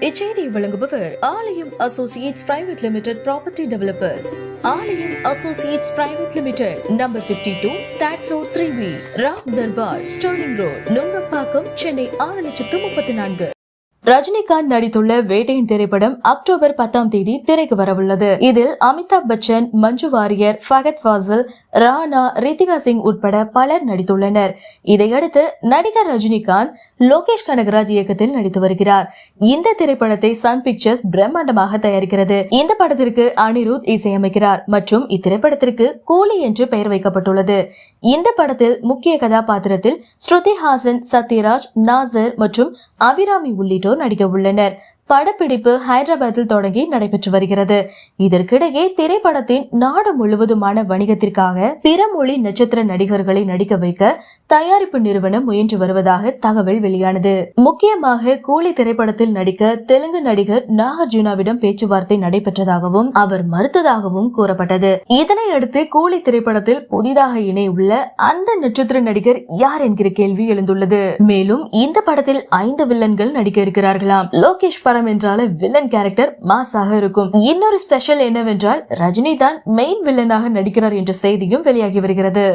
இச்செய்தியை வழங்குபவர் Aalayam associates private limited property developers. Aalayam associates private limited, number 52, third floor, 3B, Ram Darbar, Sterling road, Nungambakkam, Chennai 6,34,000. Rajinikanth நடித்துள்ள வேட்டையின் திரைப்படம் October 10ஆம் தேதி திரைக்கு வரவுள்ளது. இதில் அமிதாப் பச்சன், மஞ்சு வாரியர், ஃபகத் ஃபாசில், ராணா, ரித்திகா சிங் உட்பட பலர் நடித்துள்ளனர். இதையடுத்து நடிகர் ரஜினிகாந்த் லோகேஷ் கனகராஜ் இயக்கத்தில் நடித்து வருகிறார். இந்த திரைப்படத்தை சன் பிக்சர்ஸ் பிரம்மாண்டமாக தயாரிக்கிறது. இந்த படத்திற்கு அனிருத் இசையமைக்கிறார் மற்றும் இத்திரைப்படத்திற்கு கூலி என்று பெயர் வைக்கப்பட்டுள்ளது. இந்த படத்தில் முக்கிய கதாபாத்திரத்தில் ஸ்ருதி ஹாசன், சத்யராஜ், நாசர் மற்றும் அபிராமி உள்ளிட்டோர் நடிக்க உள்ளனர். படப்பிடிப்பு ஹைதராபாத்தில் தொடங்கி நடைபெற்று வருகிறது. இதற்கிடையே திரைப்படத்தின் நாடு முழுவதுமான வணிகத்திற்காக பிற மொழி நட்சத்திர நடிகர்களை நடிக்க வைக்க தயாரிப்பு நிறுவனம் முயன்று வருவதாக தகவல் வெளியானது. முக்கியமாக கூலி திரைப்படத்தில் நடிக்க தெலுங்கு நடிகர் நாகார்ஜுனாவிடம் பேச்சுவார்த்தை நடைபெற்றதாகவும் அவர் மறுத்ததாகவும் கூறப்பட்டது. இதனையடுத்து கூலி திரைப்படத்தில் புதிதாக இணையுள்ள அந்த நட்சத்திர நடிகர் யார் என்கிற கேள்வி எழுந்துள்ளது. மேலும் இந்த படத்தில் 5 வில்லன்கள் நடிக்க இருக்கிறார்களாம். லோகேஷ் படம் என்றால வில்லன் கேரக்டர் மாசாக இருக்கும். இன்னொரு ஸ்பெஷல் என்னவென்றால் ரஜினி தான் மெயின் வில்லனாக நடிக்கிறார் என்ற செய்தியும் வெளியாகி வருகிறது.